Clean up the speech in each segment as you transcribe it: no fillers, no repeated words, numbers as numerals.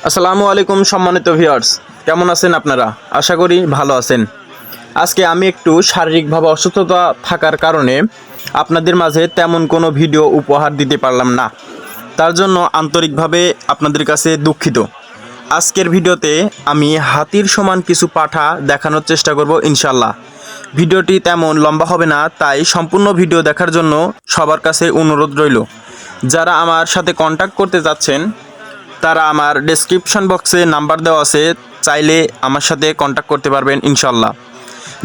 আসসালামু আলাইকুম সম্মানিত ভিউয়ার্স, কেমন আছেন আপনারা? আশা করি ভালো আছেন। আজকে আমি একটু শারীরিকভাবে অসুস্থতা থাকার কারণে আপনাদের মাঝে তেমন কোনো ভিডিও উপহার দিতে পারলাম না। তার জন্য আন্তরিকভাবে আপনাদের কাছে দুঃখিত। আজকের ভিডিওতে আমি হাতির সমান কিছু পাঠা দেখানোর চেষ্টা করব ইনশাল্লাহ। ভিডিওটি তেমন লম্বা হবে না, তাই সম্পূর্ণ ভিডিও দেখার জন্য সবার কাছে অনুরোধ রইল। যারা আমার সাথে কন্ট্যাক্ট করতে যাচ্ছেন তারা আমার ডেসক্রিপশন বক্সে নাম্বার দেওয়া আছে, চাইলে আমার সাথে কন্ট্যাক্ট করতে পারবেন ইনশাল্লাহ।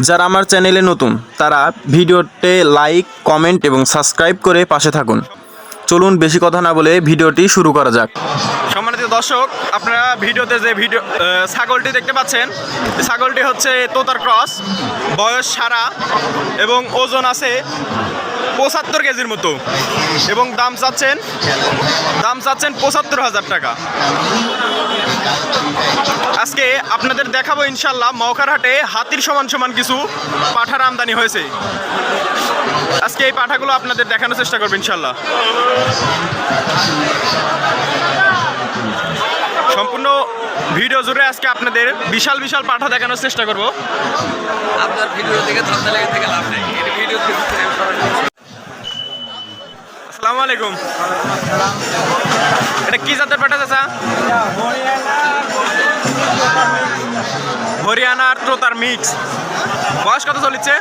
যারা আমার চ্যানেলে নতুন তারা ভিডিওতে লাইক, কমেন্ট এবং সাবস্ক্রাইব করে পাশে থাকুন। চলুন বেশি কথা না বলে ভিডিওটি শুরু করা যাক। সম্মানিত দর্শক, আপনারা ভিডিওতে যে ছাগলটি দেখতে পাচ্ছেন, ছাগলটি হচ্ছে তোতার ক্রস, বয়স সারা এবং ওজন আছে 75 কেজির মতো এবং দাম চাচ্ছেন 75,000 টাকা। আজকে আপনাদের দেখাবো ইনশাল্লাহ মওখার হাটে হাতির সমান কিছু পাঠার আমদানি হয়েছে। আজকে এই পাঠাগুলো আপনাদের দেখানোর চেষ্টা করবো ইনশাল্লাহ। সম্পূর্ণ ভিডিও জুড়ে আজকে আপনাদের বিশাল পাঠা দেখানোর চেষ্টা করব। আপনার ভিডিও দেখে ধান্দা লেগে থেকে লাভ নেই। এই ভিডিও আসসালামু আলাইকুম। এটা কি জাতের পাঠা চাচা? হরিয়ানা আর তোতার মিক্স। বয়স কত চলিচ্ছে?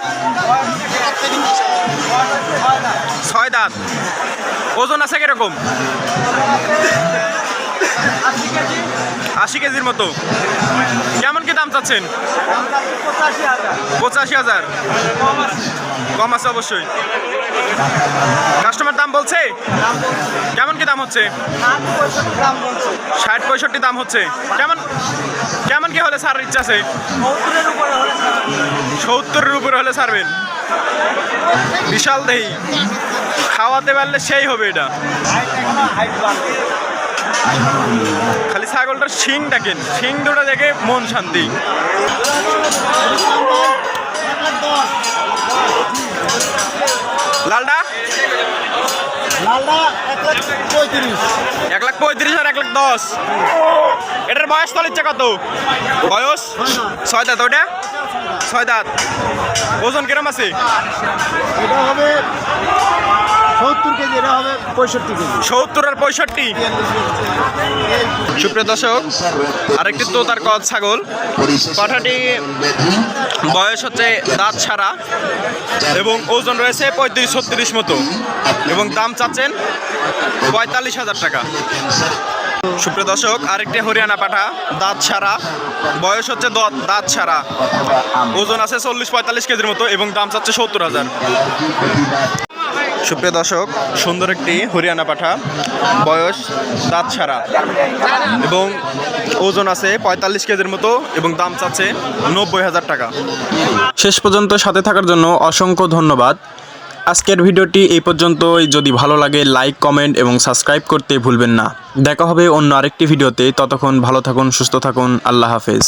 6 দাঁত। ওজন আছে কিরকম? 80 কেজির মতো। কেমন কি দাম চাচ্ছেন? 85,000। কম আছে অবশ্যই। কাস্টমার দাম বলছে? কেমন কি দাম হচ্ছে? 60-65 দাম হচ্ছে। কেমন কি হলে ছাড়ার ইচ্ছা আছে? 70-এর উপরে হলে ছাড়বেন। বিশাল দেহি, খাওয়াতে পারলে সেই হবে এটা। খালি ছাগলটার শিং দেখেন, শিং দুটো দেখে মন শান্তি। লালটা 1,35,000 আর 1,10,000। এটার বয়স তো ইচ্ছা কত? বয়স 6 দাঁত। ওটা 6 দাঁত। ওজন কিরম আছে? এটা হবে 70 কেজি, এটা হবে 65 কেজি। 70 আর 65। সুপ্রিয় দর্শক, আরেকটি তোতার কদ ছাগল। পাঠাটি বয়স হচ্ছে দাঁত ছাড়া এবং ওজন রয়েছে 35-36 মতো এবং দাম চাচ্ছেন 45,000 টাকা। সুপ্রিয় দর্শক, আরেকটি হরিয়ানা পাঠা, দাঁত ছাড়া, বয়স হচ্ছে দাঁত ছাড়া, ওজন আছে 40-45 কেজির মতো এবং দাম চাচ্ছে 70,000। সুপ্রিয় দর্শক, সুন্দর একটি হরিয়ানা পাঠা, বয়স দাঁত ছাড়া এবং ওজন আছে 45 কেজির মতো এবং দাম চাচ্ছে 90,000 টাকা। শেষ পর্যন্ত সাথে থাকার জন্য অসংখ্য ধন্যবাদ। আজকের ভিডিওটি এই পর্যন্তই। যদি ভালো লাগে লাইক, কমেন্ট এবং সাবস্ক্রাইব করতে ভুলবেন না। দেখা হবে অন্য আরেকটি ভিডিওতে। ততক্ষণ ভালো থাকুন, সুস্থ থাকুন। আল্লাহ হাফেজ।